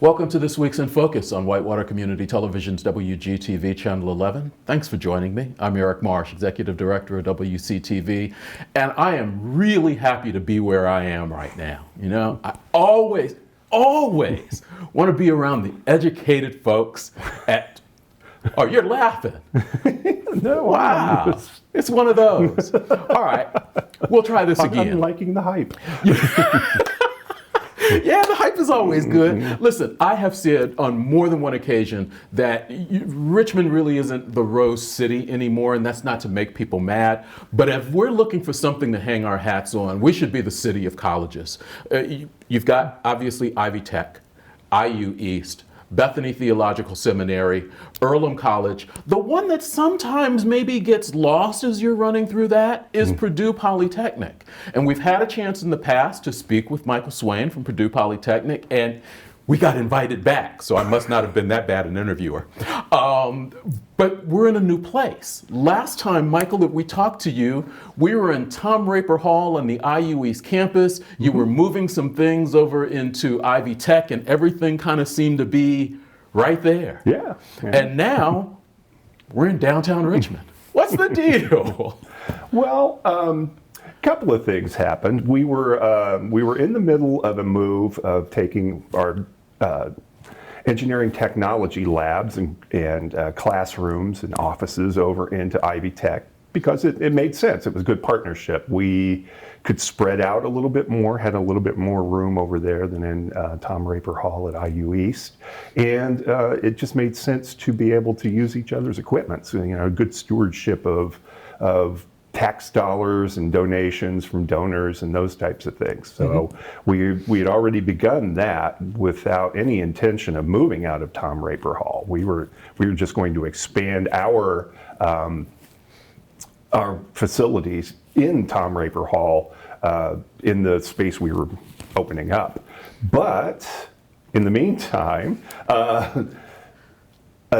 Welcome to this week's In Focus on Whitewater Community Television's WGTV Channel 11. Thanks for joining me. I'm Eric Marsh, Executive Director of WCTV, and I am really happy to be where I am right now. You know, I always want to be around the educated folks at... Oh, you're laughing. No, wow. It's one of those. All right, we'll try this again. I'm liking the hype. Yeah, the hype is always good. Listen, I have said on more than one occasion that Richmond really isn't the Rose City anymore, and that's not to make people mad. But if we're looking for something to hang our hats on, we should be the city of colleges. You've got, obviously, Ivy Tech, IU East, Bethany Theological Seminary, Earlham College. The one that sometimes maybe gets lost as you're running through that is Purdue Polytechnic. And we've had a chance in the past to speak with Michael Swain from Purdue Polytechnic, and we got invited back, so I must not have been that bad an interviewer. But we're in a new place. Last time, Michael, that we talked to you, we were in Tom Raper Hall on the IU East campus. You were moving some things over into Ivy Tech, and everything kind of seemed to be right there. Yeah. And now, we're in downtown Richmond. What's the deal? Well, couple of things happened. We were in the middle of a move of taking our engineering technology labs and classrooms and offices over into Ivy Tech because it made sense. It was a good partnership. We could spread out a little bit more, had a little bit more room over there than in Tom Raper Hall at IU East. And it just made sense to be able to use each other's equipment. So, you know, good stewardship of tax dollars and donations from donors and those types of things. So we had already begun that without any intention of moving out of Tom Raper Hall. We were just going to expand our facilities in Tom Raper Hall in the space we were opening up. But in the meantime, a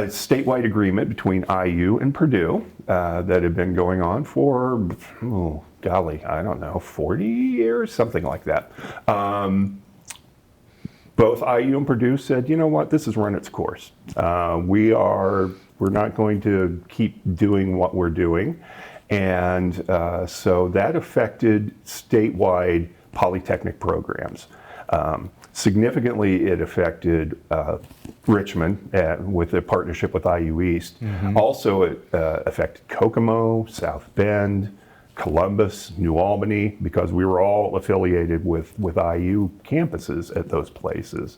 statewide agreement between IU and Purdue that had been going on for, I don't know, 40 years, something like that. Both IU and Purdue said, you know what, this has run its course. We're not going to keep doing what we're doing. And so that affected statewide polytechnic programs. Significantly, it affected Richmond with a partnership with IU East. Also, it affected Kokomo, South Bend, Columbus, New Albany, because we were all affiliated with IU campuses at those places.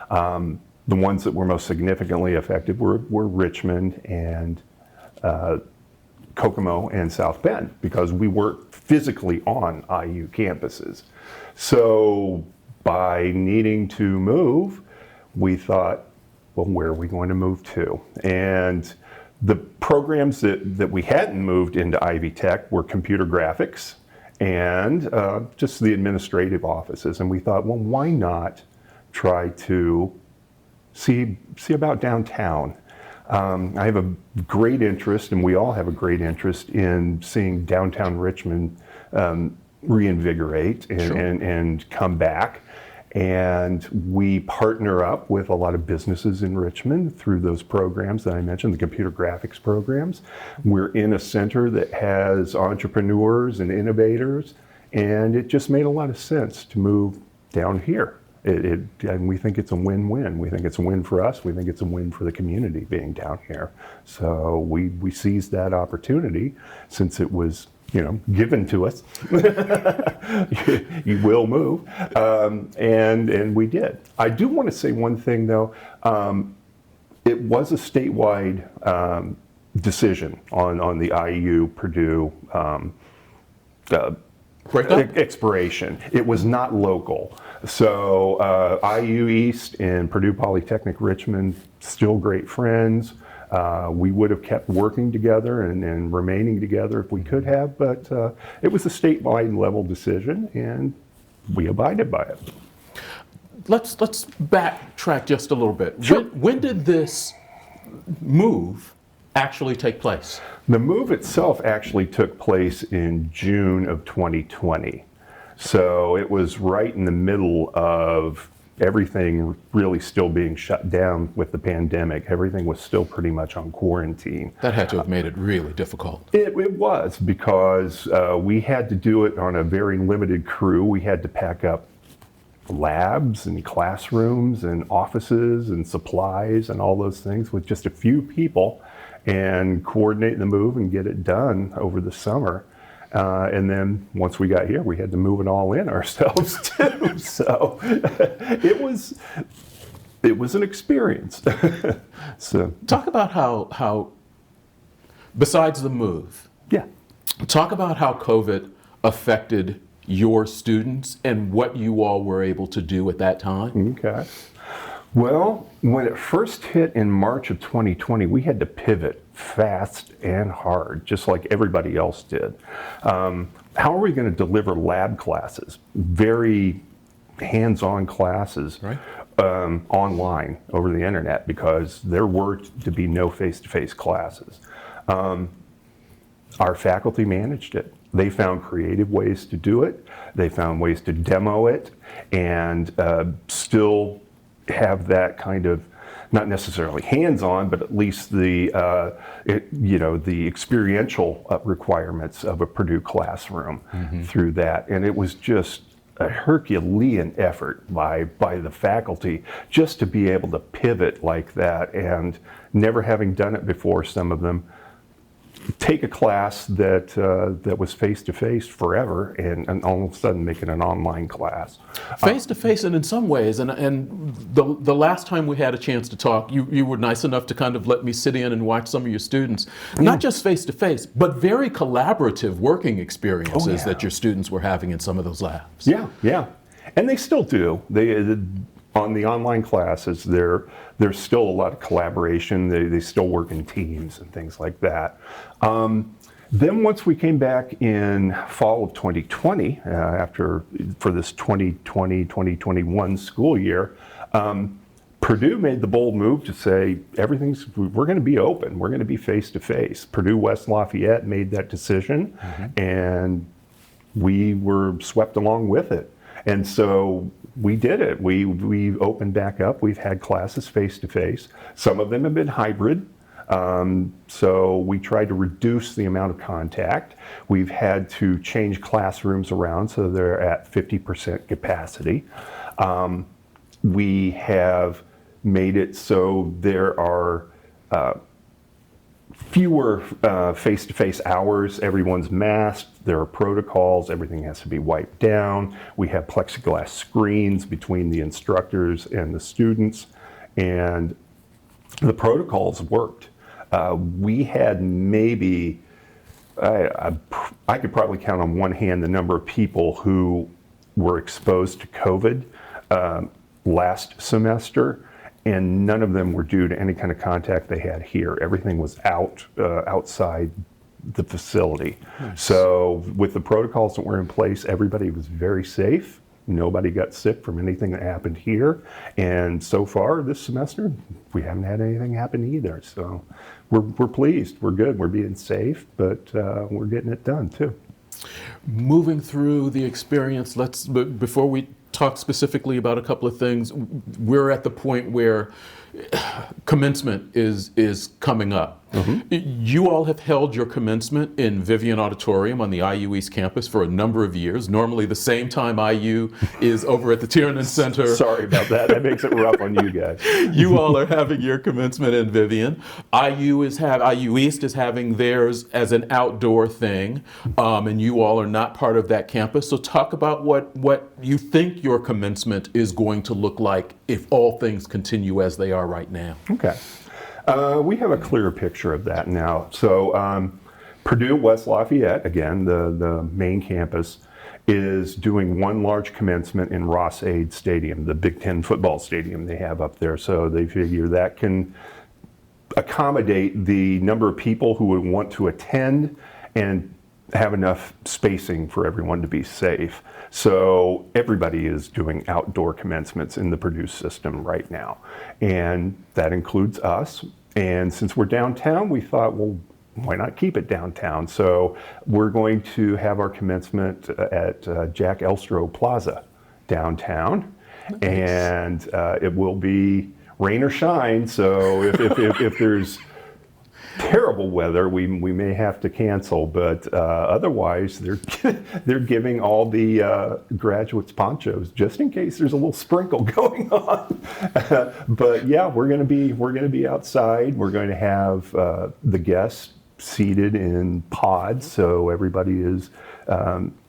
The ones that were most significantly affected were Richmond and Kokomo and South Bend, because we weren't physically on IU campuses. So by needing to move, we thought, well, where are we going to move to? And the programs that we hadn't moved into Ivy Tech were computer graphics and just the administrative offices. And we thought, well, why not try to see about downtown? I have a great interest, and we all have a great interest in seeing downtown Richmond reinvigorate and come back. And we partner up with a lot of businesses in Richmond through those programs that I mentioned, the computer graphics programs. We're in a center that has entrepreneurs and innovators, and it just made a lot of sense to move down here. And we think it's a win-win. We think it's a win for us. We think it's a win for the community being down here. So we seized that opportunity since it was, you know, given to us. You will move, and we did. I do want to say one thing though. It was a statewide decision on the IU Purdue expiration. It was not local. So IU East and Purdue Polytechnic Richmond, still great friends. We would have kept working together and remaining together if we could have, but it was a statewide level decision, and we abided by it. Let's backtrack just a little bit. Sure. When did this move actually take place? The move itself actually took place in June of 2020. So it was right in the middle of everything really still being shut down with the pandemic. Everything was still pretty much on quarantine. That had to have made it really difficult. It was, because we had to do it on a very limited crew. We had to pack up labs and classrooms and offices and supplies and all those things with just a few people, and coordinate the move and get it done over the summer. And then once we got here, we had to move it all in ourselves too. So it was an experience. So talk about how besides the move, yeah. talk about how COVID affected your students and what you all were able to do at that time. Okay. Well, when it first hit in March of 2020, we had to pivot fast and hard, just like everybody else did. How are we going to deliver lab classes, very hands-on classes, Right. Online over the internet, because there were to be no face-to-face classes? Our faculty managed it. They found creative ways to do it. They found ways to demo it and still have that kind of, not necessarily hands-on, but at least the the experiential requirements of a Purdue classroom through that. And it was just a Herculean effort by the faculty just to be able to pivot like that, and never having done it before, some of them take a class that was face-to-face forever and all of a sudden make it an online class. Face-to-face, and in some ways, and the last time we had a chance to talk, you were nice enough to kind of let me sit in and watch some of your students, not just face-to-face, but very collaborative working experiences that your students were having in some of those labs. Yeah. And they still do. On the online classes, there's still a lot of collaboration. They still work in teams and things like that. Then once we came back in fall of 2020, for this 2020-2021 school year, Purdue made the bold move to say, we're going to be open. We're going to be face-to-face. Purdue West Lafayette made that decision, and we were swept along with it. And so we did it. We opened back up. We've had classes face-to-face. Some of them have been hybrid. So we tried to reduce the amount of contact. We've had to change classrooms around so they're at 50% capacity. We have made it so there are fewer face-to-face hours. Everyone's masked. There are protocols. Everything has to be wiped down. We have plexiglass screens between the instructors and the students, and the protocols worked. We had maybe, I could probably count on one hand the number of people who were exposed to COVID last semester, and none of them were due to any kind of contact they had here. Everything was outside the facility. Nice. So with the protocols that were in place, everybody was very safe. Nobody got sick from anything that happened here. And so far this semester, we haven't had anything happen either. So we're pleased, we're good, we're being safe, but we're getting it done too. Moving through the experience, before we talk specifically about a couple of things, we're at the point where commencement is coming up. You all have held your commencement in Vivian Auditorium on the IU East campus for a number of years. Normally the same time IU is over at the Tiernan Center. Sorry about that. That makes it rough on you guys. You all are having your commencement in Vivian. IU East is having theirs as an outdoor thing, and you all are not part of that campus. So talk about what you think your commencement is going to look like if all things continue as they are right now. Okay. We have a clearer picture of that now. So Purdue West Lafayette, again, the main campus, is doing one large commencement in Ross-Ade Stadium, the Big Ten football stadium they have up there. So they figure that can accommodate the number of people who would want to attend and have enough spacing for everyone to be safe. So everybody is doing outdoor commencements in the Purdue system right now. And that includes us. And since we're downtown, we thought, well, why not keep it downtown? So we're going to have our commencement at Jack Elstro Plaza downtown. and it will be rain or shine. So if there's terrible weather, we may have to cancel, but otherwise they're giving all the graduates ponchos just in case there's a little sprinkle going on. But yeah, we're going to be outside. We're going to have the guests seated in pods, so everybody is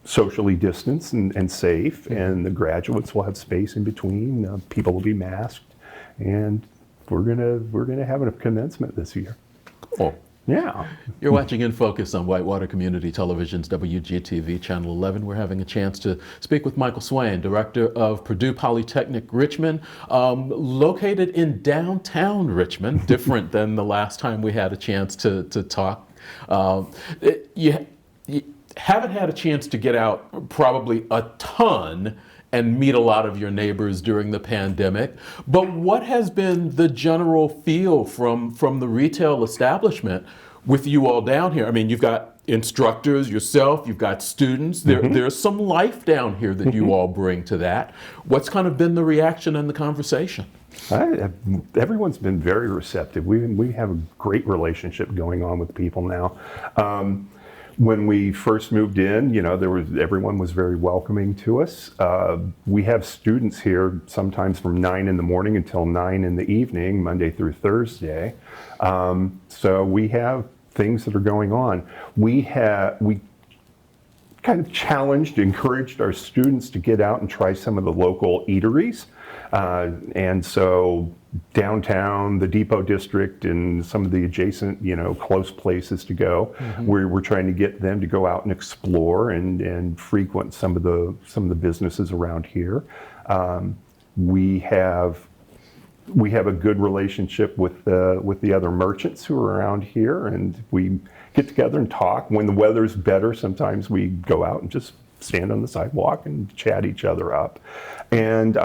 socially distanced and safe, and the graduates will have space in between. People will be masked, and we're gonna have a commencement this year. Cool. Yeah. You're watching In Focus on Whitewater Community Television's WGTV Channel 11. We're having a chance to speak with Michael Swain, director of Purdue Polytechnic Richmond, located in downtown Richmond, different than the last time we had a chance to talk. You haven't had a chance to get out probably a ton and meet a lot of your neighbors during the pandemic. But what has been the general feel from the retail establishment with you all down here? I mean, you've got instructors, yourself, you've got students. There's some life down here that you all bring to that. What's kind of been the reaction and the conversation? Everyone's been very receptive. We have a great relationship going on with people now. When we first moved in, everyone was very welcoming to us. We have students here sometimes from 9 in the morning until 9 in the evening, Monday through Thursday. So we have things that are going on. We kind of encouraged our students to get out and try some of the local eateries. And so downtown, the Depot District, and some of the adjacent, close places to go, we're trying to get them to go out and explore and frequent some of the businesses around here. We have a good relationship with the other merchants who are around here, and we get together and talk. When the weather's better, sometimes we go out and just stand on the sidewalk and chat each other up. And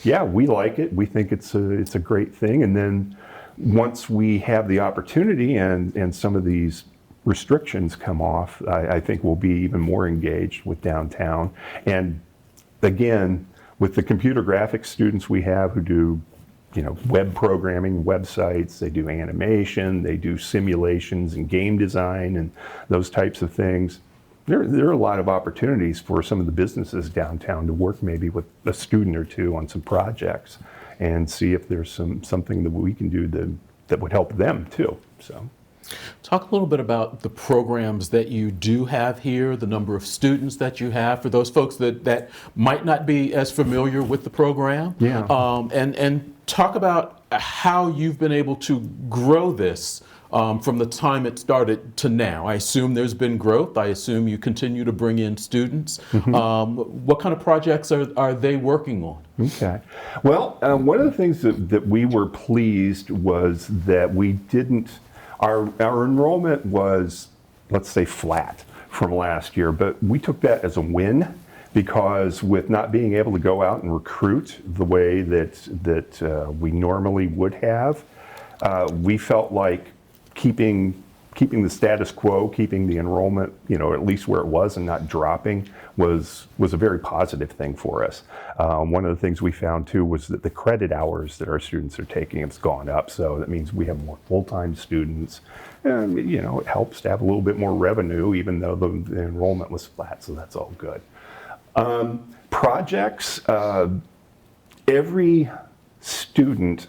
yeah, we like it. We think it's a great thing. And then once we have the opportunity and some of these restrictions come off, I think we'll be even more engaged with downtown. And again, with the computer graphics students we have who do web programming, websites, they do animation, they do simulations and game design and those types of things. There are a lot of opportunities for some of the businesses downtown to work maybe with a student or two on some projects and see if there's something that we can do that would help them too. So, talk a little bit about the programs that you do have here, the number of students that you have for those folks that might not be as familiar with the program. Yeah. And talk about how you've been able to grow this from the time it started to now. I assume there's been growth. I assume you continue to bring in students. What kind of projects are they working on? Okay. Well, one of the things that we were pleased was that we didn't, our enrollment was, let's say, flat from last year, but we took that as a win because with not being able to go out and recruit the way that we normally would have, we felt like keeping the status quo, keeping the enrollment, at least where it was and not dropping was a very positive thing for us. One of the things we found too was that the credit hours that our students are taking has gone up. So that means we have more full-time students. And, it helps to have a little bit more revenue, even though the enrollment was flat. So that's all good. Projects, every student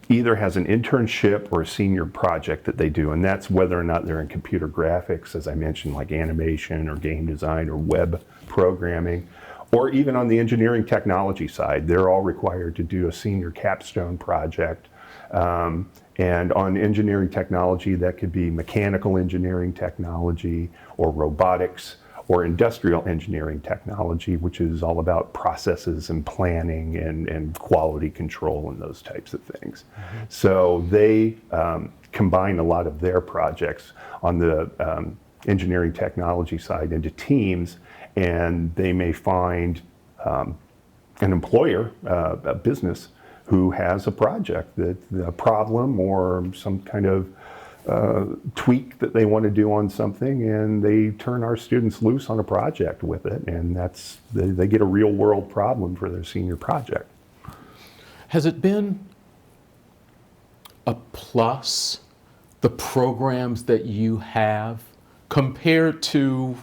either has an internship or a senior project that they do, and that's whether or not they're in computer graphics, as I mentioned, like animation or game design or web programming, or even on the engineering technology side, they're all required to do a senior capstone project. And on engineering technology, that could be mechanical engineering technology or robotics or industrial engineering technology, which is all about processes and planning and quality control and those types of things. So they combine a lot of their projects on the engineering technology side into teams, and they may find an employer, a business, who has a project, a problem or some kind of tweak that they want to do on something, and they turn our students loose on a project with it, and they get a real world problem for their senior project. Has it been a plus, the programs that you have, compared to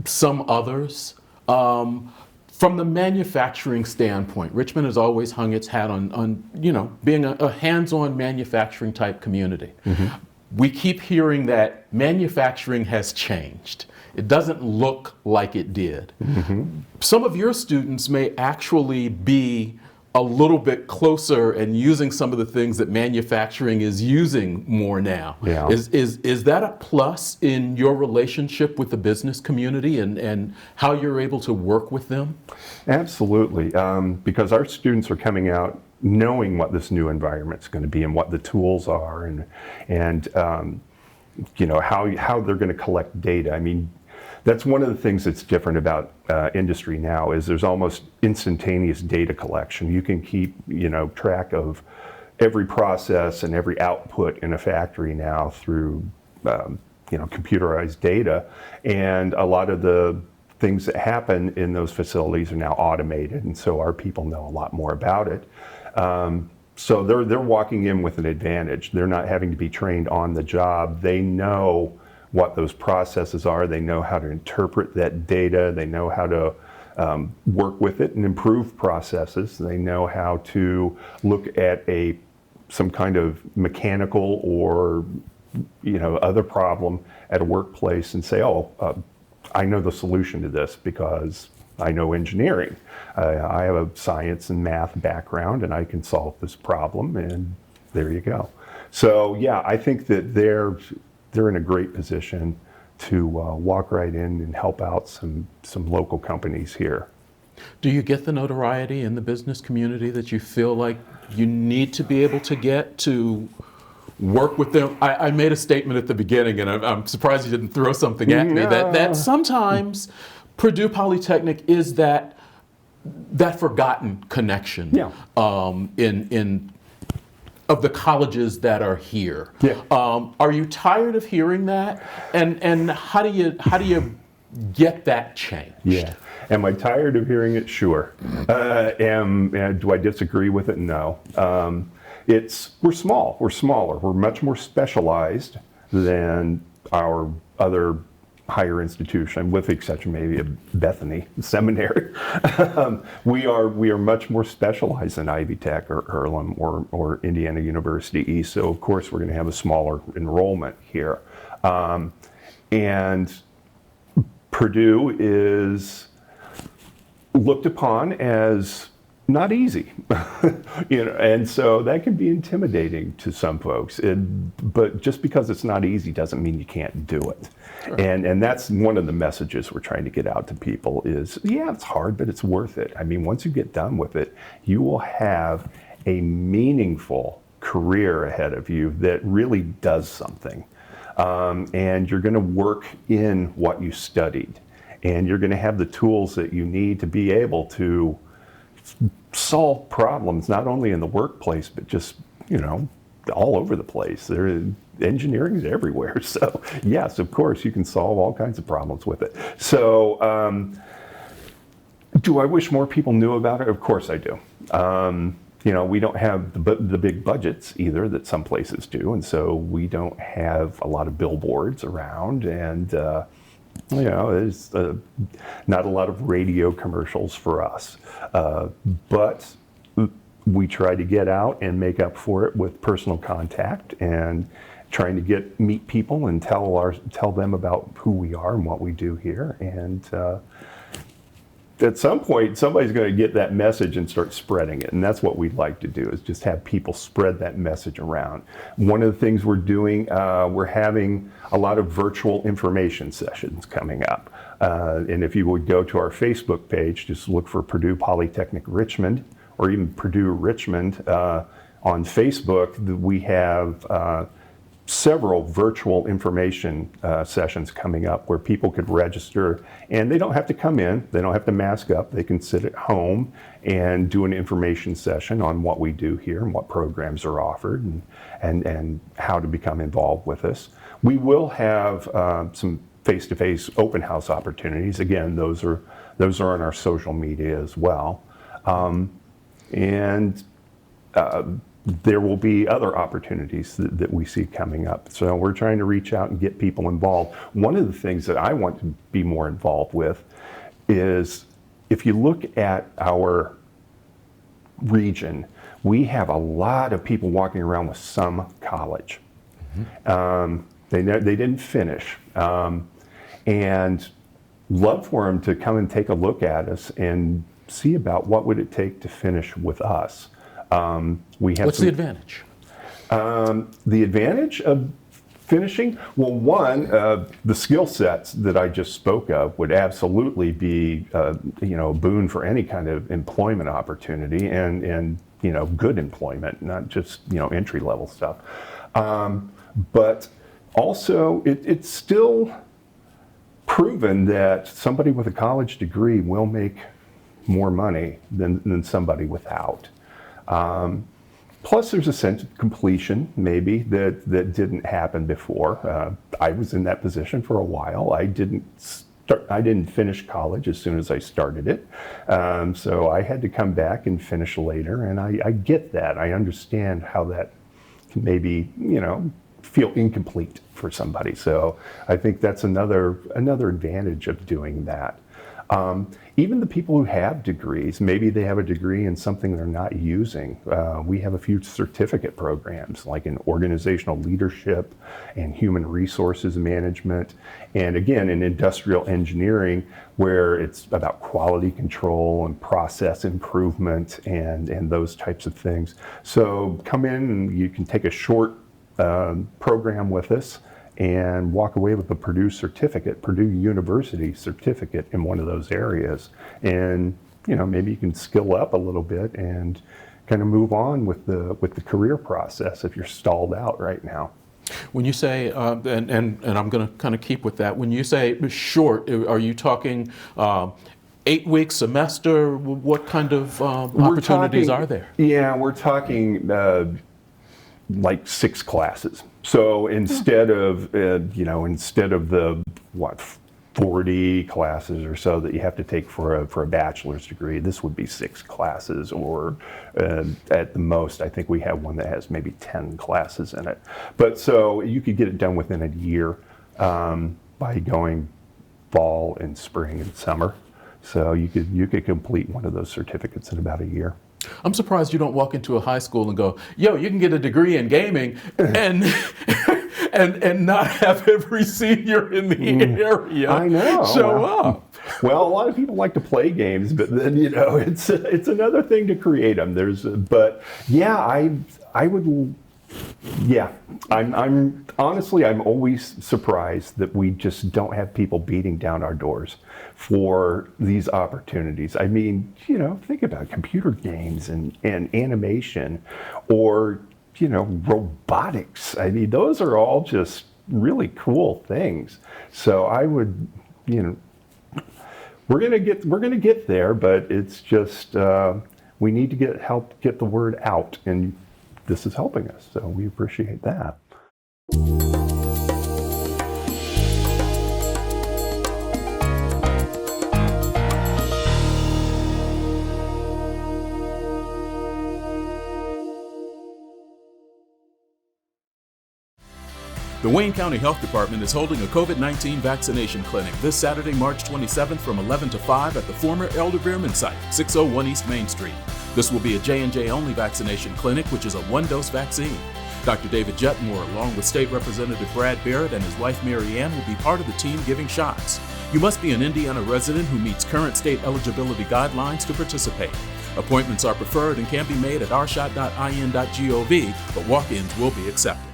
some others? From the manufacturing standpoint, Richmond has always hung its hat on being a hands-on manufacturing type community. Mm-hmm. We keep hearing that manufacturing has changed. It doesn't look like it did. Mm-hmm. Some of your students may actually be a little bit closer and using some of the things that manufacturing is using more now. Yeah. Is that a plus in your relationship with the business community and how you're able to work with them? Absolutely, because our students are coming out knowing what this new environment's going to be and what the tools are, and how they're going to collect data. I mean, that's one of the things that's different about industry now is there's almost instantaneous data collection. You can keep track of every process and every output in a factory now through computerized data, and a lot of the things that happen in those facilities are now automated, and so our people know a lot more about it. So they're walking in with an advantage. They're not having to be trained on the job. They know what those processes are. They know how to interpret that data. They know how to work with it and improve processes. They know how to look at some kind of mechanical or other problem at a workplace and say, I know the solution to this because I know engineering. I have a science and math background, and I can solve this problem, and there you go. So yeah, I think that they're in a great position to walk right in and help out some local companies here. Do you get the notoriety in the business community that you feel like you need to be able to get to work with them? I made a statement at the beginning, and I'm surprised you didn't throw something at me, that sometimes Purdue Polytechnic is that forgotten connection. Yeah. In of the colleges that are here. Yeah. Are you tired of hearing that? And how do you get that changed? Yeah. Am I tired of hearing it? Sure. Do I disagree with it? No. We're small. We're smaller. We're much more specialized than our other higher institution, with the exception maybe of Bethany Seminary. We are much more specialized than Ivy Tech or Earlham or Indiana University East. So of course we're going to have a smaller enrollment here. And Purdue is looked upon as not easy, and so that can be intimidating to some folks. But just because it's not easy doesn't mean you can't do it. Sure. And that's one of the messages we're trying to get out to people is, yeah, it's hard, but it's worth it. I mean, once you get done with it, you will have a meaningful career ahead of you that really does something. And you're going to work in what you studied, and you're going to have the tools that you need to be able to solve problems, not only in the workplace, but just, all over the place. Engineering is everywhere. So yes, of course, you can solve all kinds of problems with it. So do I wish more people knew about it? Of course I do. We don't have the big budgets either that some places do. And so we don't have a lot of billboards around, and there's not a lot of radio commercials for us, but we try to get out and make up for it with personal contact and trying to meet people and tell them about who we are and what we do here. And at some point, somebody's going to get that message and start spreading it, and that's what we'd like to do, is just have people spread that message around. One of the things we're doing, we're having a lot of virtual information sessions coming up. And if you would go to our Facebook page, just look for Purdue Polytechnic Richmond, or even Purdue Richmond on Facebook. We have several virtual information sessions coming up where people could register, and they don't have to come in, they don't have to mask up, they can sit at home and do an information session on what we do here and what programs are offered and how to become involved with us. We will have some face-to-face open house opportunities. Again, those are on our social media as well. There will be other opportunities that we see coming up. So we're trying to reach out and get people involved. One of the things that I want to be more involved with is, if you look at our region, we have a lot of people walking around with some college. They didn't finish. And love for them to come and take a look at us and see about what would it take to finish with us. What's the advantage? The advantage of finishing? Well, one, the skill sets that I just spoke of would absolutely be a boon for any kind of employment opportunity and good employment, not just entry level stuff. But also, it's still proven that somebody with a college degree will make more money than somebody without. Plus, there's a sense of completion, maybe, that didn't happen before. I was in that position for a while. I didn't finish college as soon as I started it, so I had to come back and finish later. And I get that. I understand how that can maybe feel incomplete for somebody. So I think that's another advantage of doing that. Even the people who have degrees, maybe they have a degree in something they're not using. We have a few certificate programs, like in organizational leadership and human resources management, and again, in industrial engineering, where it's about quality control and process improvement and those types of things. So come in and you can take a short program with us and walk away with a Purdue University certificate in one of those areas. And maybe you can skill up a little bit and kind of move on with the career process if you're stalled out right now. When you say, and I'm going to kind of keep with that, when you say short, are you talking 8 weeks, semester? What kind of opportunities are there? Yeah, we're talking like 6 classes. So instead of the 40 classes or so that you have to take for a bachelor's degree, this would be 6 classes, or at the most, I think we have one that has maybe 10 classes in it. But so you could get it done within a year by going fall and spring and summer. So you could complete one of those certificates in about a year. I'm surprised you don't walk into a high school and go, yo, you can get a degree in gaming and not have every senior in the area I know. show up. Well, a lot of people like to play games, but then it's another thing to create them. I'm honestly, I'm always surprised that we just don't have people beating down our doors for these opportunities. I mean, think about computer games and animation, or robotics. I mean, those are all just really cool things. So I would, we're gonna get there, but it's just we need to help get the word out, and this is helping us. So we appreciate that. The Wayne County Health Department is holding a COVID-19 vaccination clinic this Saturday, March 27th from 11 to 5 at the former Elder Beerman site, 601 East Main Street. This will be a J&J only vaccination clinic, which is a 1-dose vaccine. Dr. David Jetmore, along with State Representative Brad Barrett and his wife Mary Ann, will be part of the team giving shots. You must be an Indiana resident who meets current state eligibility guidelines to participate. Appointments are preferred and can be made at rshot.in.gov, but walk-ins will be accepted.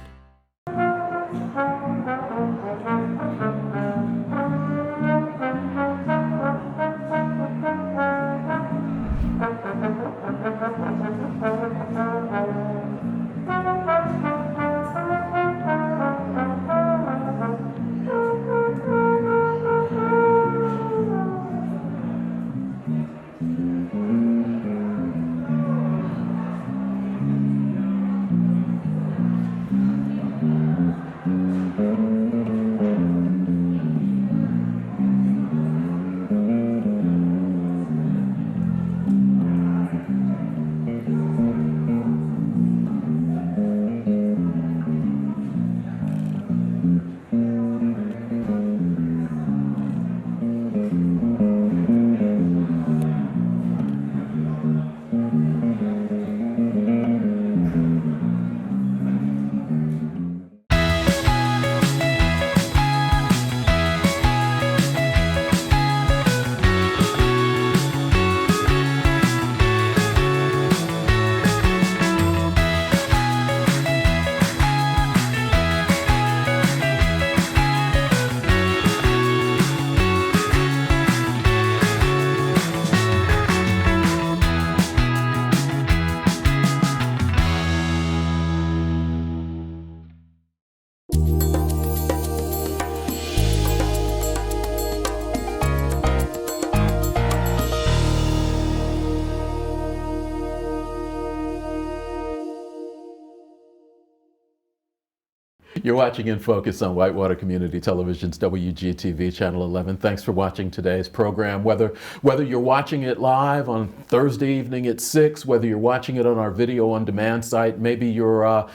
You're watching In Focus on Whitewater Community Television's WGTV Channel 11. Thanks for watching today's program. Whether you're watching it live on Thursday evening at 6, whether you're watching it on our video on demand site, maybe you're at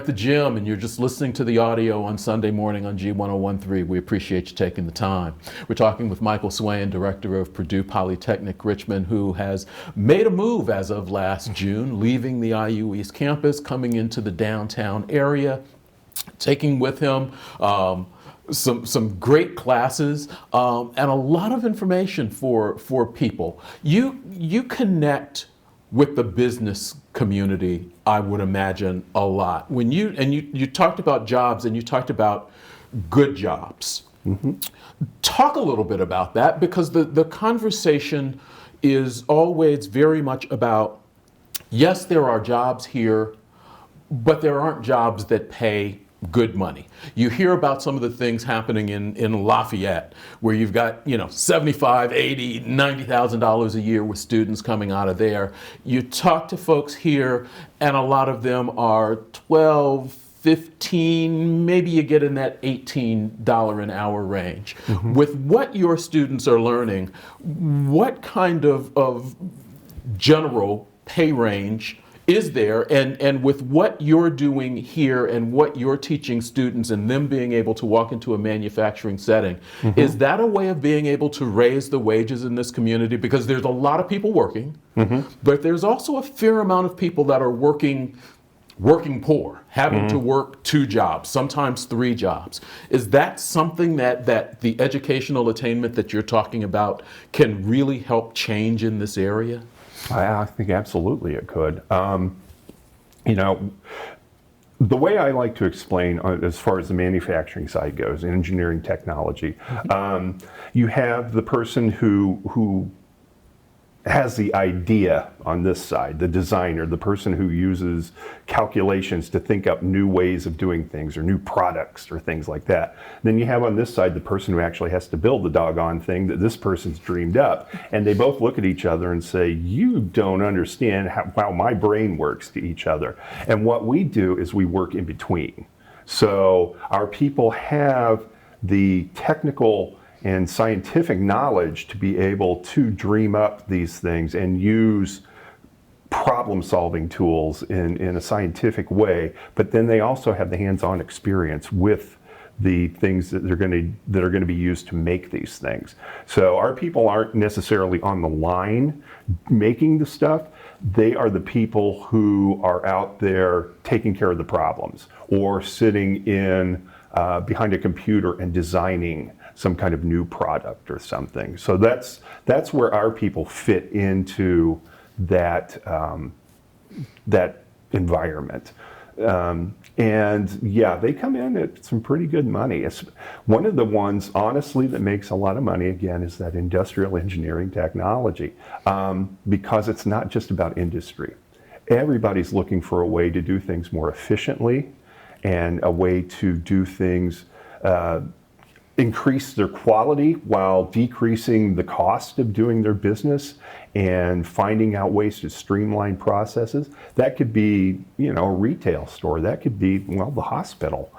the gym and you're just listening to the audio on Sunday morning on G1013. We appreciate you taking the time. We're talking with Michael Swain, director of Purdue Polytechnic Richmond, who has made a move as of last June, leaving the IU East campus, coming into the downtown area, taking with him some great classes and a lot of information for people. You connect with the business community, I would imagine, a lot. When you talked about jobs and you talked about good jobs. Mm-hmm. Talk a little bit about that, because the conversation is always very much about, yes, there are jobs here, but there aren't jobs that pay good money. You hear about some of the things happening in Lafayette, where you've got, $75,000, $80,000, $90,000 a year with students coming out of there. You talk to folks here, and a lot of them are 12, 15, maybe you get in that $18 an hour range. Mm-hmm. With what your students are learning, what kind of general pay range is there, and with what you're doing here and what you're teaching students and them being able to walk into a manufacturing setting, mm-hmm. is that a way of being able to raise the wages in this community? Because there's a lot of people working, mm-hmm. but there's also a fair amount of people that are working poor, having mm-hmm. to work 2 jobs, sometimes 3 jobs. Is that something that the educational attainment that you're talking about can really help change in this area? I think absolutely it could. The way I like to explain, as far as the manufacturing side goes, engineering technology, you have the person who has the idea on this side, the designer, the person who uses calculations to think up new ways of doing things or new products or things like that. Then you have on this side the person who actually has to build the doggone thing that this person's dreamed up. And they both look at each other and say, you don't understand how my brain works, to each other. And what we do is we work in between. So our people have the technical and scientific knowledge to be able to dream up these things and use problem-solving tools in a scientific way, but then they also have the hands-on experience with the things that are going to be used to make these things. So our people aren't necessarily on the line making the stuff. They are the people who are out there taking care of the problems, or sitting in behind a computer and designing some kind of new product or something. So that's where our people fit into that that environment. And yeah, they come in at some pretty good money. It's one of the ones, honestly, that makes a lot of money, again, is that industrial engineering technology, because it's not just about industry. Everybody's looking for a way to do things more efficiently, and a way to do things, increase their quality while decreasing the cost of doing their business, and finding out ways to streamline processes. That could be, a retail store. That could be, the hospital.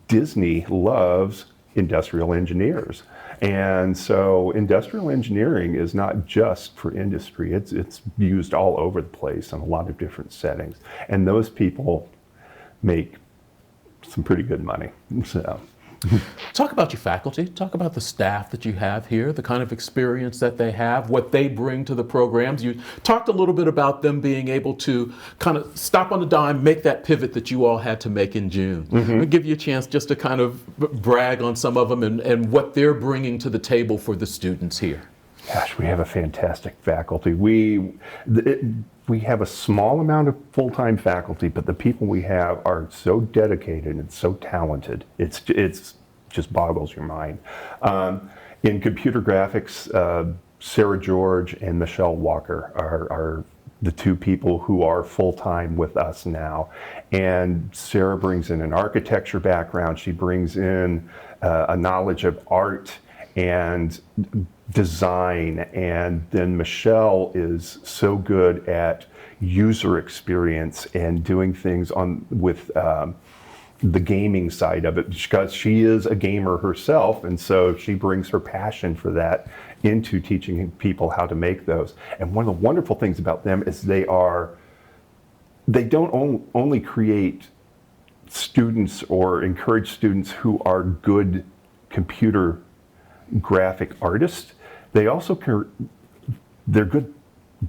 Disney loves industrial engineers. And so industrial engineering is not just for industry. It's used all over the place in a lot of different settings. And those people make some pretty good money. So. Talk about your faculty. Talk about the staff that you have here, the kind of experience that they have, what they bring to the programs. You talked a little bit about them being able to kind of stop on a dime, make that pivot that you all had to make in June. Mm-hmm. I'll give you a chance just to kind of brag on some of them and what they're bringing to the table for the students here. Gosh, we have a fantastic faculty. We have a small amount of full-time faculty, but the people we have are so dedicated and so talented. It's just boggles your mind. In computer graphics, Sarah George and Michelle Walker are the 2 people who are full-time with us now. And Sarah brings in an architecture background. She brings in a knowledge of art and design, and then Michelle is so good at user experience and doing things with the gaming side of it, because she is a gamer herself, and so she brings her passion for that into teaching people how to make those. And one of the wonderful things about them is they don't only create students or encourage students who are good computer graphic artists. They also they're good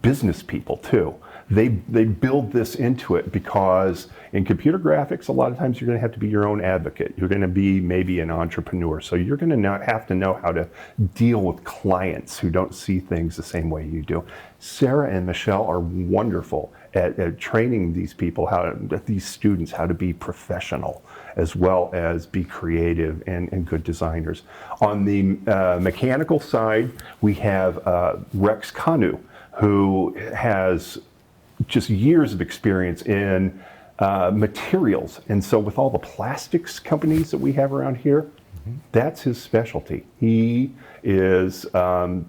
business people too. They build this into it, because in computer graphics, a lot of times you're going to have to be your own advocate. You're going to be maybe an entrepreneur. So you're going to have to know how to deal with clients who don't see things the same way you do. Sarah and Michelle are wonderful at training these people, these students, how to be professional as well as be creative and good designers. On the mechanical side, we have Rex Kanu, who has just years of experience in materials. And so with all the plastics companies that we have around here, that's his specialty. He is an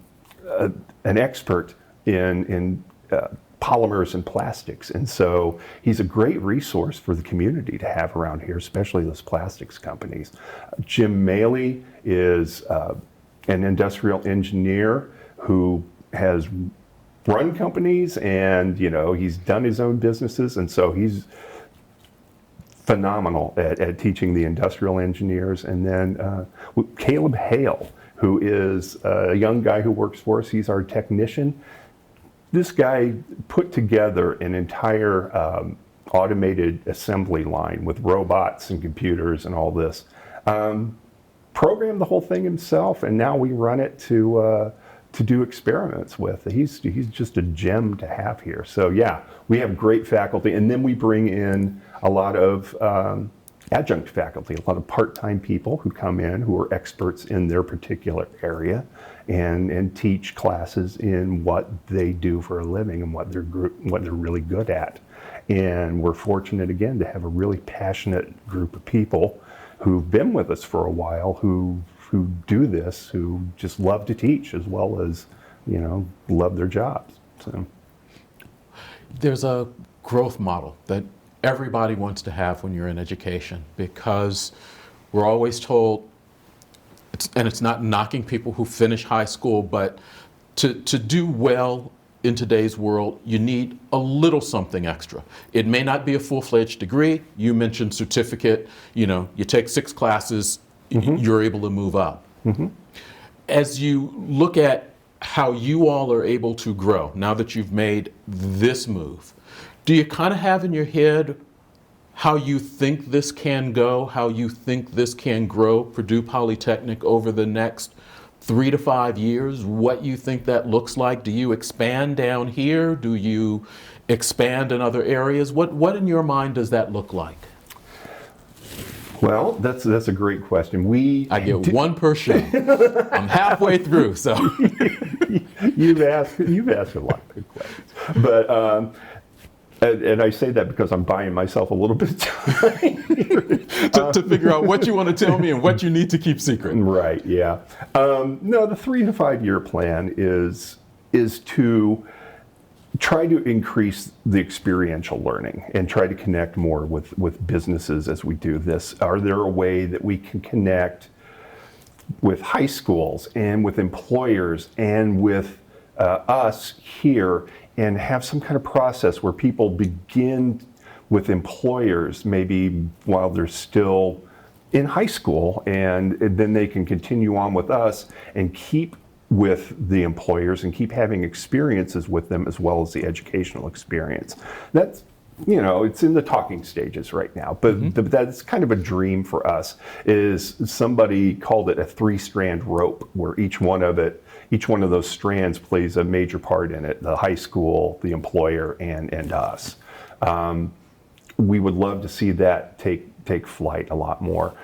expert in polymers and plastics. And so he's a great resource for the community to have around here, especially those plastics companies. Jim Maley is an industrial engineer who has run companies, and he's done his own businesses, and so he's phenomenal at teaching the industrial engineers. And then Caleb Hale, who is a young guy who works for us. He's our technician. This guy put together an entire automated assembly line with robots and computers and all this. Programmed the whole thing himself, and now we run it to do experiments with. He's just a gem to have here. So yeah, we have great faculty, and then we bring in a lot of adjunct faculty, a lot of part-time people who come in who are experts in their particular area and teach classes in what they do for a living and what they're really good at. And we're fortunate again to have a really passionate group of people who've been with us for a while, who do this, who just love to teach as well as, love their jobs. So there's a growth model that everybody wants to have when you're in education, because we're always told, and it's not knocking people who finish high school, but to do well in today's world, you need a little something extra. It may not be a full-fledged degree. You mentioned certificate. You take 6 classes, you're able to move up. As you look at how you all are able to grow, now that you've made this move, do you kind of have in your head how you think this can go, how you think this can grow Purdue Polytechnic over the next 3 to 5 years, what you think that looks like? Do you expand down here? Do you expand in other areas? What in your mind does that look like? Well, that's a great question. I get one per show. I'm halfway through, so. You've asked a lot of good questions. But, and I say that because I'm buying myself a little bit of time to figure out what you want to tell me and what you need to keep secret. Right, yeah. No, the 3 to 5 year plan is to try to increase the experiential learning and try to connect more with businesses as we do this. Are there a way that we can connect with high schools and with employers and with us here and have some kind of process where people begin with employers maybe while they're still in high school, and then they can continue on with us and keep with the employers and keep having experiences with them as well as the educational experience. That's, it's in the talking stages right now, but that's kind of a dream for us. Is somebody called it a 3-strand rope, where each one of those strands plays a major part in it: the high school, the employer, and us. We would love to see that take flight a lot more.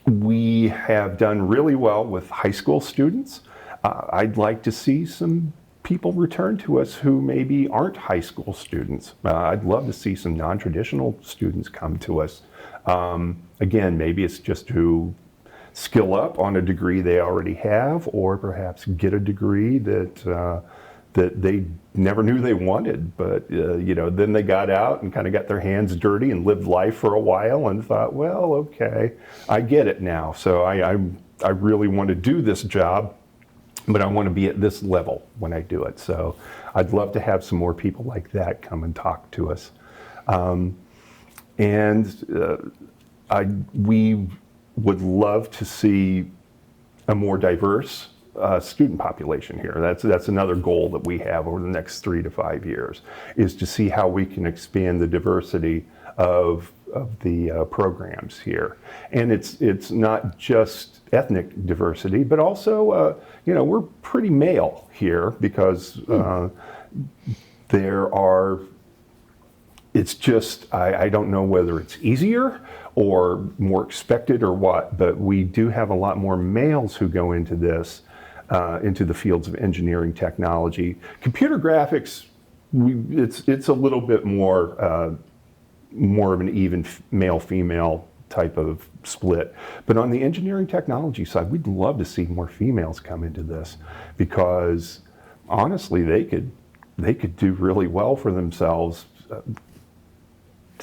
We have done really well with high school students. I'd like to see some people return to us who maybe aren't high school students. I'd love to see some non-traditional students come to us. Again, maybe it's just to skill up on a degree they already have, or perhaps get a degree that that they never knew they wanted, but then they got out and kind of got their hands dirty and lived life for a while and thought, well, okay, I get it now. So I really want to do this job, but I want to be at this level when I do it. So I'd love to have some more people like that come and talk to us. We would love to see a more diverse student population here. That's another goal that we have over the next 3 to 5 years, is to see how we can expand the diversity of the programs here. And it's not just ethnic diversity, but also we're pretty male here because it's just, I don't know whether it's easier or more expected or what, but we do have a lot more males who go into this, into the fields of engineering technology. Computer graphics, it's a little bit more of an even male-female type of split. But on the engineering technology side, we'd love to see more females come into this, because honestly, they could do really well for themselves.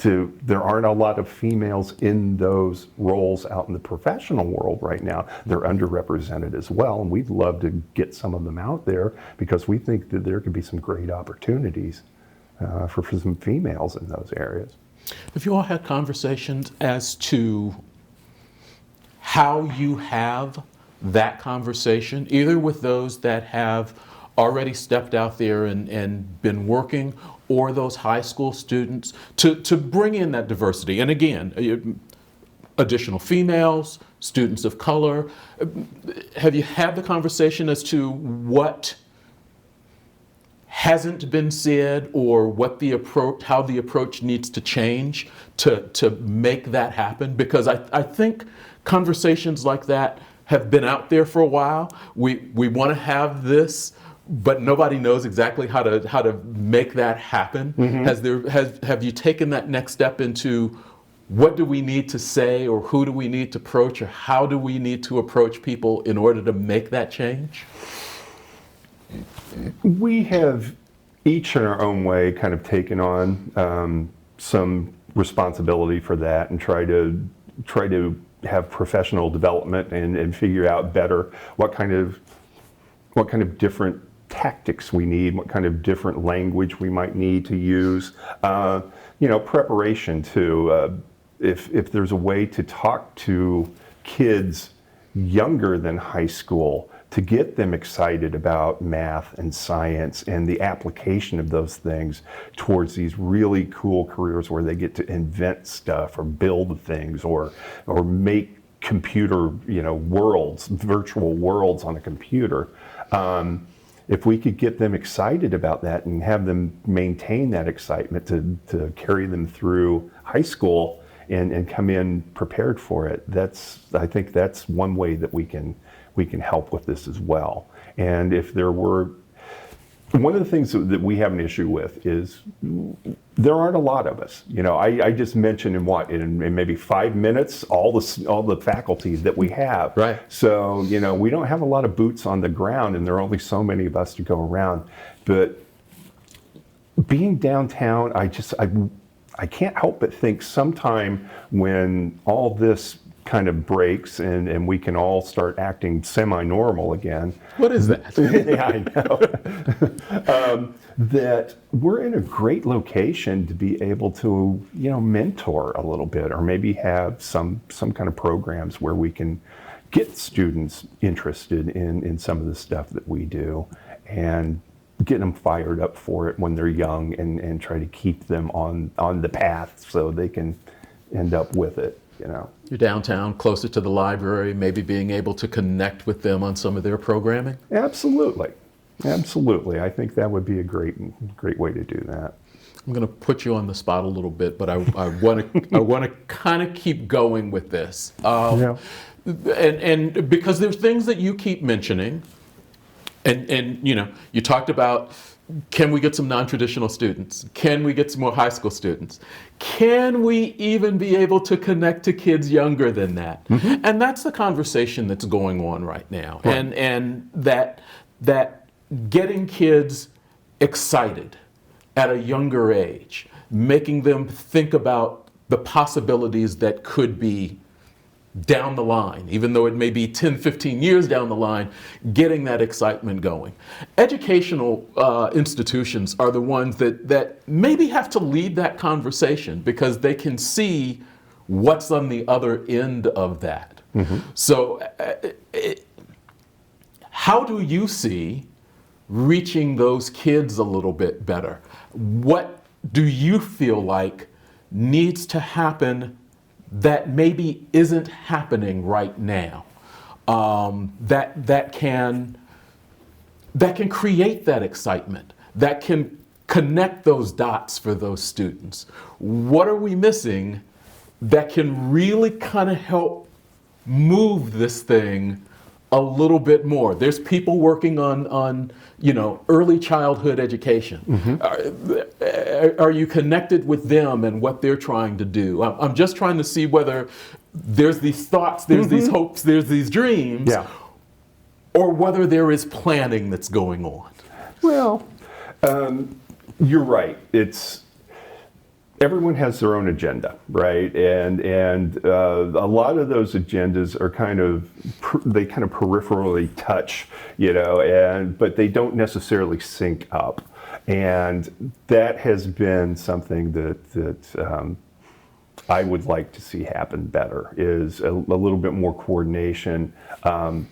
There aren't a lot of females in those roles out in the professional world right now. They're underrepresented as well, and we'd love to get some of them out there, because we think that there could be some great opportunities for some females in those areas. Have you all had conversations as to how you have that conversation, either with those that have already stepped out there and been working, or those high school students, to bring in that diversity? And again, additional females, students of color. Have you had the conversation as to what hasn't been said, or what how the approach needs to change to make that happen? Because I think conversations like that have been out there for a while. We want to have this, but nobody knows exactly how to make that happen. Mm-hmm. Have you taken that next step into what do we need to say, or who do we need to approach, or how do we need to approach people in order to make that change? We have each in our own way kind of taken on some responsibility for that, and try to have professional development and figure out better what kind of different tactics we need, what kind of different language we might need to use. Preparation too. If there's a way to talk to kids younger than high school, to get them excited about math and science and the application of those things towards these really cool careers where they get to invent stuff or build things or make computer, worlds, virtual worlds on a computer. If we could get them excited about that and have them maintain that excitement to carry them through high school and come in prepared for it, I think that's one way that we can help with this as well. And if there were, one of the things that we have an issue with is there aren't a lot of us. I just mentioned in maybe 5 minutes all the faculties that we have. Right. So we don't have a lot of boots on the ground, and there are only so many of us to go around. But being downtown, I can't help but think sometime when all this kind of breaks and we can all start acting semi-normal again. What is that? Yeah, I know. That we're in a great location to be able to, mentor a little bit, or maybe have some kind of programs where we can get students interested in some of the stuff that we do, and get them fired up for it when they're young, and try to keep them on the path so they can end up with it. You're downtown, closer to the library, maybe being able to connect with them on some of their programming? Absolutely. I think that would be a great way to do that. I'm going to put you on the spot a little bit, but I want to kind of keep going with this. And because there's things that you keep mentioning, and you talked about, can we get some non-traditional students? Can we get some more high school students? Can we even be able to connect to kids younger than that? Mm-hmm. And that's the conversation that's going on right now. Right. And that getting kids excited at a younger age, making them think about the possibilities that could be down the line, even though it may be 10, 15 years down the line, getting that excitement going. Educational institutions are the ones that maybe have to lead that conversation because they can see what's on the other end of that. Mm-hmm. So how do you see reaching those kids a little bit better? What do you feel like needs to happen that maybe isn't happening right now, that can create that excitement, that can connect those dots for those students? What are we missing that can really kind of help move this thing a little bit more? There's people working on early childhood education. Mm-hmm. Are you connected with them and what they're trying to do? I'm just trying to see whether there's these thoughts, there's mm-hmm. these hopes, there's these dreams, yeah. or whether there is planning that's going on. Well, you're right. Everyone has their own agenda, right? And a lot of those agendas are kind of peripherally touch, but they don't necessarily sync up. And that has been something that I would like to see happen better, is a little bit more coordination. If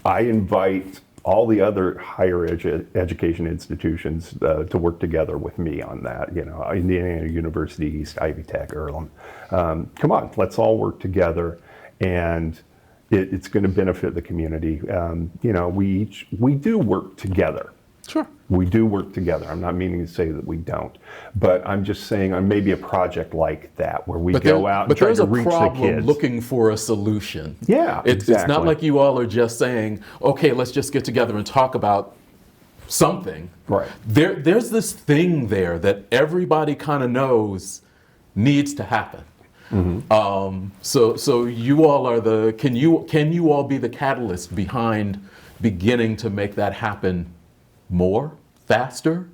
I invite all the other higher education institutions to work together with me on that, Indiana University, East, Ivy Tech, Earlham. Come on, let's all work together, and it's going to benefit the community. We do work together. Sure. We do work together. I'm not meaning to say that we don't, but I'm just saying on maybe a project like that where we go out and try to reach the kids. But there's a problem looking for a solution. Yeah, exactly. It's not like you all are just saying, okay, let's just get together and talk about something. Right. There's this thing there that everybody kind of knows needs to happen. Mm-hmm. So you all are can you all be the catalyst behind beginning to make that happen more, faster?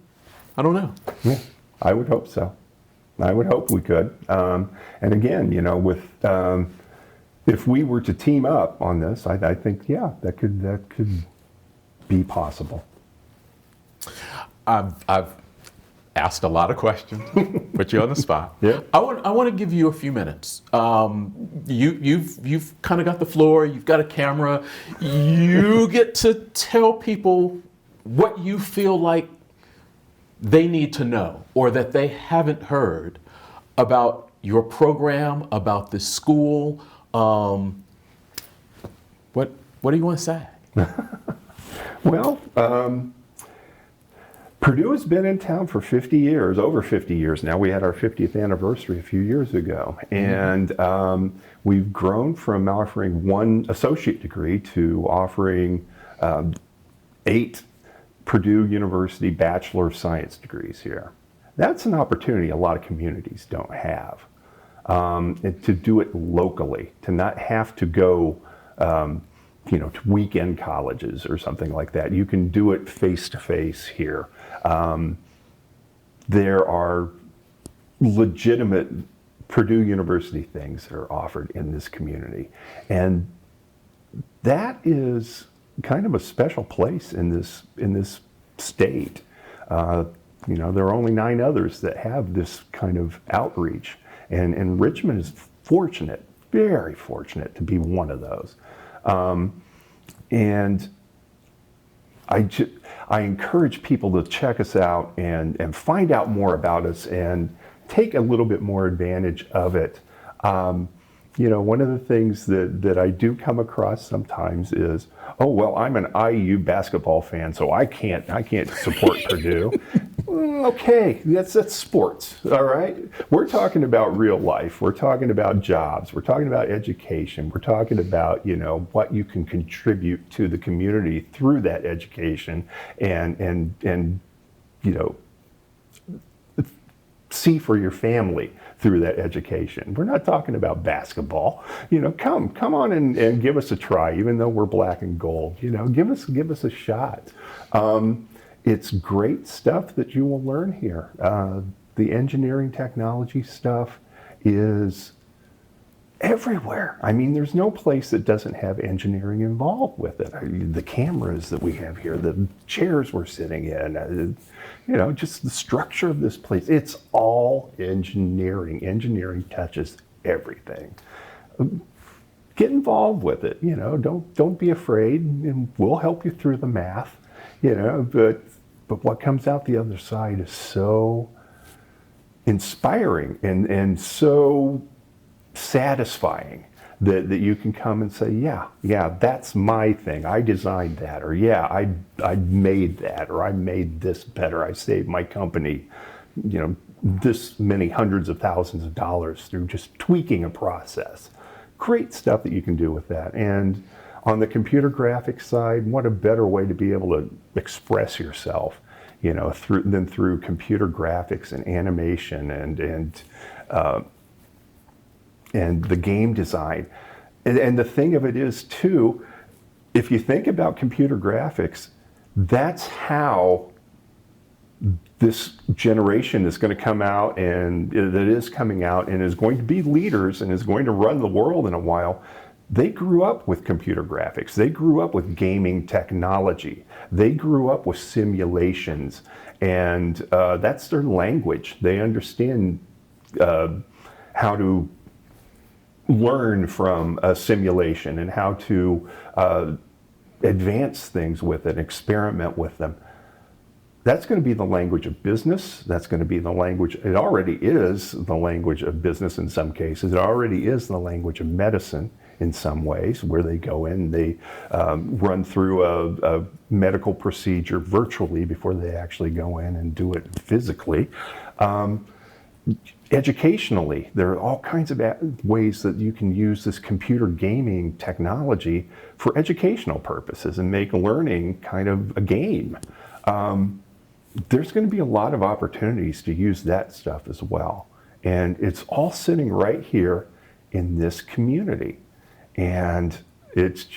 I don't know. Yeah, I would hope so. I would hope we could. And again, if we were to team up on this, I think, yeah, that could be possible. I've asked a lot of questions, put you on the spot. Yeah. I want to give you a few minutes. You've kind of got the floor. You've got a camera. You get to tell people what you feel like they need to know or that they haven't heard about your program, about this school. What do you want to say? Well, Purdue has been in town for 50 years, over 50 years now. We had our 50th anniversary a few years ago. And we've grown from offering one associate degree to offering 8 Purdue University Bachelor of Science degrees here. That's an opportunity a lot of communities don't have. And to do it locally, to not have to go to weekend colleges or something like that. You can do it face-to-face here. There are legitimate Purdue University things that are offered in this community. And that is kind of a special place in this state. There are only 9 others that have this kind of outreach. And Richmond is fortunate, very fortunate to be one of those. And I encourage people to check us out and find out more about us and take a little bit more advantage of it. One of the things that I do come across sometimes is, oh, well, I'm an IU basketball fan, so I can't support Purdue. Okay, that's sports, all right? We're talking about real life. We're talking about jobs. We're talking about education. We're talking about, what you can contribute to the community through that education and see for your family through that education. We're not talking about basketball. Come on and give us a try, even though we're black and gold. Give us a shot. It's great stuff that you will learn here. The engineering technology stuff is everywhere. I mean, there's no place that doesn't have engineering involved with it. The cameras that we have here, the chairs we're sitting in, just the structure of this place. It's all engineering. Engineering touches everything. Get involved with it. Don't be afraid, and we'll help you through the math. But what comes out the other side is so inspiring and so satisfying that you can come and say, yeah, that's my thing. I designed that, or I made that, or I made this better. I saved my company, this many hundreds of thousands of dollars through just tweaking a process. Great stuff that you can do with that. And on the computer graphics side, what a better way to be able to express yourself, through computer graphics and animation and the game design. And the thing of it is, too, if you think about computer graphics, that's how this generation is going to come out, and that is coming out and is going to be leaders and is going to run the world in a while. They grew up with computer graphics. They grew up with gaming technology. They grew up with simulations, and that's their language. They understand how to learn from a simulation and how to advance things with it, experiment with them. That's going to be the language of business. That's going to be the language, it already is the language of business in some cases. It already is the language of medicine in some ways, where they go in, they run through a medical procedure virtually before they actually go in and do it physically. Educationally, there are all kinds of ways that you can use this computer gaming technology for educational purposes and make learning kind of a game. There's going to be a lot of opportunities to use that stuff as well. And it's all sitting right here in this community. And it's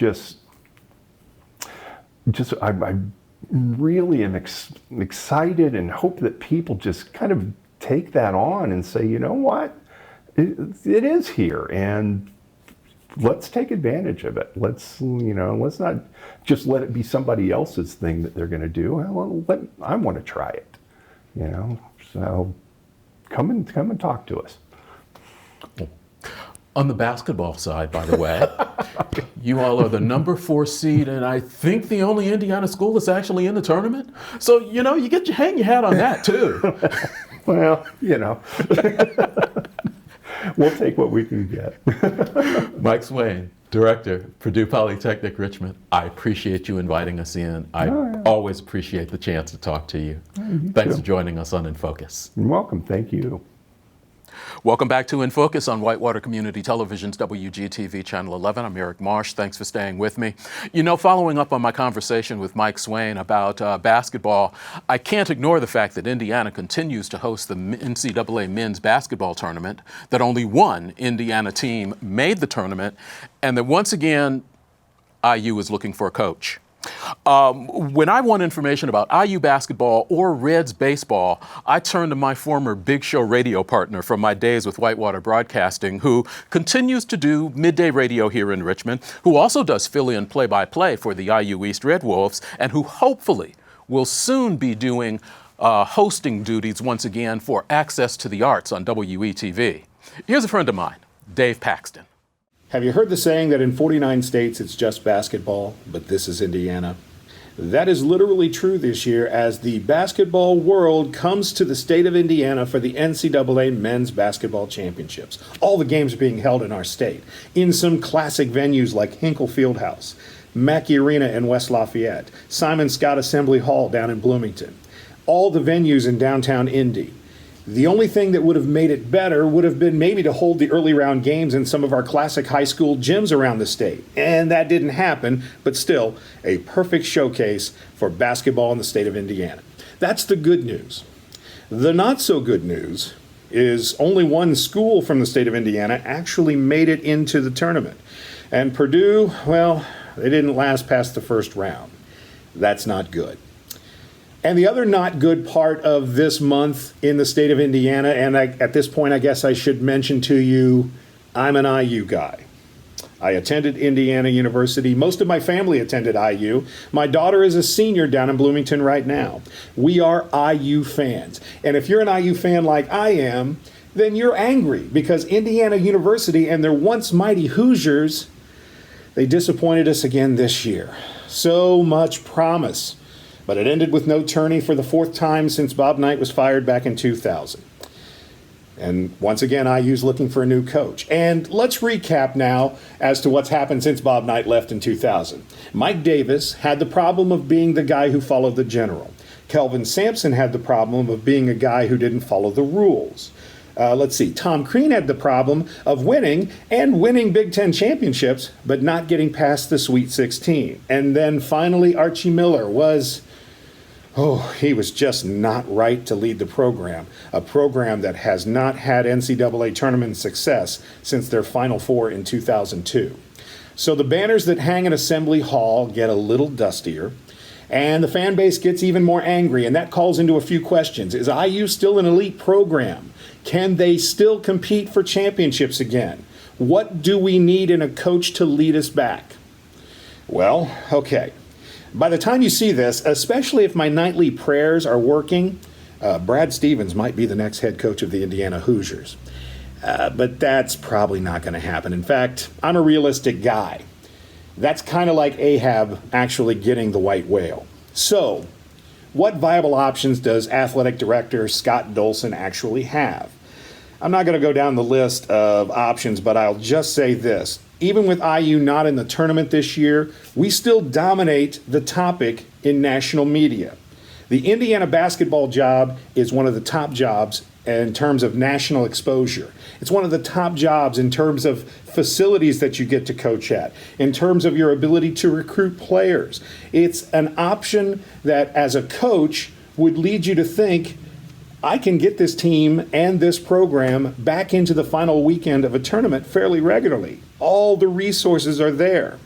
I really am excited and hope that people just kind of take that on and say, you know what, it is here, and let's take advantage of it. Let's not just let it be somebody else's thing that they're going to do. I want to try it, So come and talk to us. On the basketball side, by the way, you all are the number 4 seed, and I think the only Indiana school that's actually in the tournament. So, you get to hang your hat on that, too. Well, we'll take what we can get. Mike Swain, Director, Purdue Polytechnic Richmond, I appreciate you inviting us in. I always appreciate the chance to talk to you. Thanks for joining us on In Focus. You're welcome. Thank you. Welcome back to In Focus on Whitewater Community Television's WGTV Channel 11. I'm Eric Marsh. Thanks for staying with me. Following up on my conversation with Mike Swain about basketball, I can't ignore the fact that Indiana continues to host the NCAA men's basketball tournament, that only one Indiana team made the tournament, and that once again, IU is looking for a coach. When I want information about IU basketball or Reds baseball, I turn to my former Big Show radio partner from my days with Whitewater Broadcasting, who continues to do midday radio here in Richmond, who also does fill-in play-by-play for the IU East Red Wolves, and who hopefully will soon be doing hosting duties once again for Access to the Arts on WETV. Here's a friend of mine, Dave Paxton. Have you heard the saying that in 49 states it's just basketball, but this is Indiana? That is literally true this year as the basketball world comes to the state of Indiana for the NCAA Men's Basketball Championships. All the games are being held in our state, in some classic venues like Hinkle Fieldhouse, Mackey Arena in West Lafayette, Simon Scott Assembly Hall down in Bloomington, all the venues in downtown Indy. The only thing that would have made it better would have been maybe to hold the early round games in some of our classic high school gyms around the state. And that didn't happen, but still a perfect showcase for basketball in the state of Indiana. That's the good news. The not so good news is only one school from the state of Indiana actually made it into the tournament. And Purdue, well, they didn't last past the first round. That's not good. And the other not good part of this month in the state of Indiana, and at this point I guess I should mention to you, I'm an IU guy. I attended Indiana University. Most of my family attended IU. My daughter is a senior down in Bloomington right now. We are IU fans. And if you're an IU fan like I am, then you're angry because Indiana University and their once mighty Hoosiers, they disappointed us again this year. So much promise. But it ended with no tourney for the fourth time since Bob Knight was fired back in 2000. And once again, IU's looking for a new coach. And let's recap now as to what's happened since Bob Knight left in 2000. Mike Davis had the problem of being the guy who followed the general. Kelvin Sampson had the problem of being a guy who didn't follow the rules. Let's see, Tom Crean had the problem of winning Big Ten championships, but not getting past the Sweet 16. And then finally, Archie Miller he was just not right to lead the program, a program that has not had NCAA tournament success since their Final Four in 2002. So the banners that hang in Assembly Hall get a little dustier, and the fan base gets even more angry, and that calls into a few questions. Is IU still an elite program? Can they still compete for championships again? What do we need in a coach to lead us back? Well, okay. By the time you see this, especially if my nightly prayers are working, Brad Stevens might be the next head coach of the Indiana Hoosiers. But that's probably not going to happen. In fact, I'm a realistic guy. That's kind of like Ahab actually getting the white whale. So, what viable options does athletic director Scott Dolson actually have? I'm not going to go down the list of options, but I'll just say this. Even with IU not in the tournament this year, we still dominate the topic in national media. The Indiana basketball job is one of the top jobs in terms of national exposure. It's one of the top jobs in terms of facilities that you get to coach at, in terms of your ability to recruit players. It's an option that, as a coach, would lead you to think, I can get this team and this program back into the final weekend of a tournament fairly regularly. All the resources are there.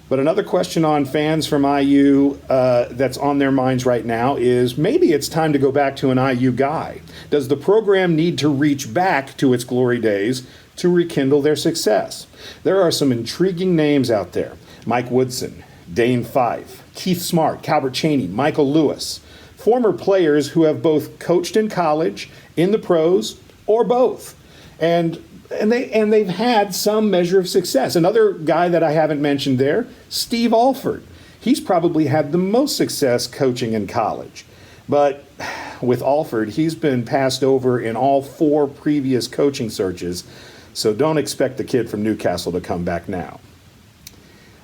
But another question on fans from IU that's on their minds right now is maybe it's time to go back to an IU guy. Does the program need to reach back to its glory days to rekindle their success? There are some intriguing names out there. Mike Woodson, Dane Fife, Keith Smart, Calbert Chaney, Michael Lewis. Former players who have both coached in college, in the pros, or both. And they've had some measure of success. Another guy that I haven't mentioned there, Steve Alford. He's probably had the most success coaching in college. But with Alford, he's been passed over in all 4 previous coaching searches, so don't expect the kid from Newcastle to come back now.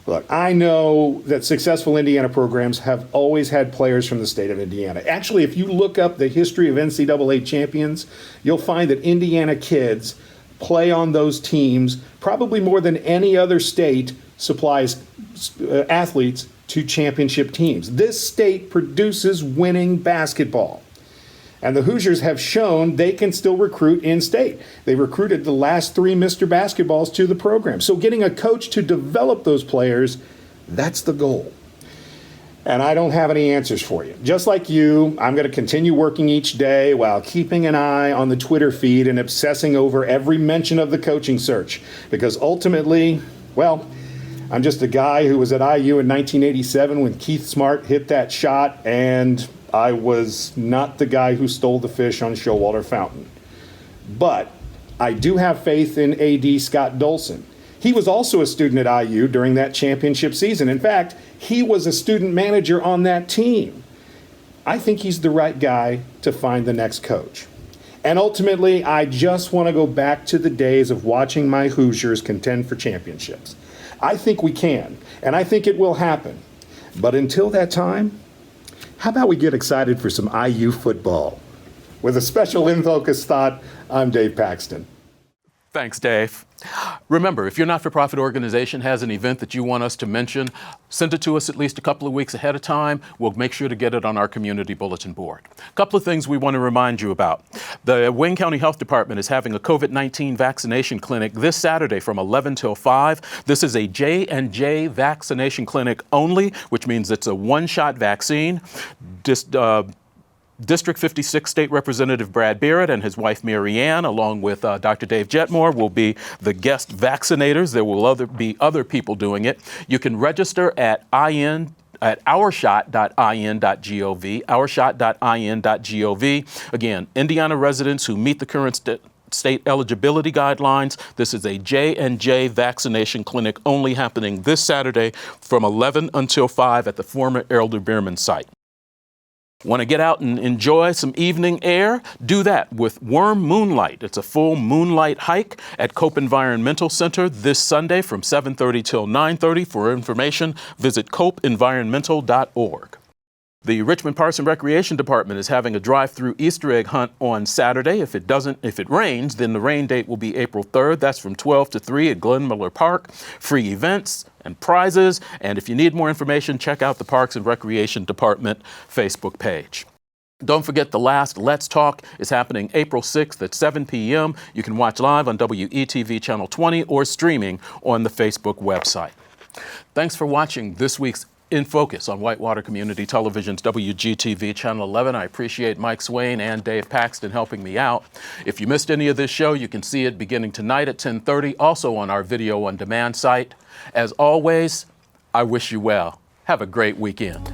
Look, I know that successful Indiana programs have always had players from the state of Indiana. Actually, if you look up the history of NCAA champions, you'll find that Indiana kids play on those teams probably more than any other state supplies athletes to championship teams. This state produces winning basketball. And the Hoosiers have shown they can still recruit in-state. They recruited the last 3 Mr. Basketballs to the program. So getting a coach to develop those players, that's the goal. And I don't have any answers for you. Just like you, I'm going to continue working each day while keeping an eye on the Twitter feed and obsessing over every mention of the coaching search. Because ultimately, well, I'm just a guy who was at IU in 1987 when Keith Smart hit that shot, and I was not the guy who stole the fish on Showalter Fountain. But I do have faith in AD Scott Dolson. He was also a student at IU during that championship season. In fact, he was a student manager on that team. I think he's the right guy to find the next coach. And ultimately, I just want to go back to the days of watching my Hoosiers contend for championships. I think we can, and I think it will happen. But until that time, how about we get excited for some IU football? With a special In Focus thought, I'm Dave Paxton. Thanks, Dave. Remember, if your not-for-profit organization has an event that you want us to mention, send it to us at least a couple of weeks ahead of time. We'll make sure to get it on our community bulletin board. A couple of things we want to remind you about. The Wayne County Health Department is having a COVID-19 vaccination clinic this Saturday from 11 till 5. This is a J&J vaccination clinic only, which means it's a one-shot vaccine. District 56 State Representative Brad Barrett and his wife Mary Ann, along with Dr. Dave Jetmore, will be the guest vaccinators. There will be other people doing it. You can register at ourshot.in.gov, ourshot.in.gov. Again, Indiana residents who meet the current state eligibility guidelines. This is a J&J vaccination clinic only, happening this Saturday from 11 until 5 at the former Elder Beerman site. Want to get out and enjoy some evening air? Do that with Worm Moonlight. It's a full moonlight hike at Cope Environmental Center this Sunday from 7:30 till 9:30. For information, visit copeenvironmental.org. The Richmond Parks and Recreation Department is having a drive-through Easter egg hunt on Saturday. If it rains, then the rain date will be April 3rd. That's from 12 to 3 at Glen Miller Park. Free events and prizes. And if you need more information, check out the Parks and Recreation Department Facebook page. Don't forget the last Let's Talk is happening April 6th at 7 p.m. You can watch live on WETV Channel 20 or streaming on the Facebook website. Thanks for watching this week's In Focus on Whitewater Community Television's WGTV Channel 11. I appreciate Mike Swain and Dave Paxton helping me out. If you missed any of this show, you can see it beginning tonight at 10:30, also on our video on demand site. As always, I wish you well. Have a great weekend.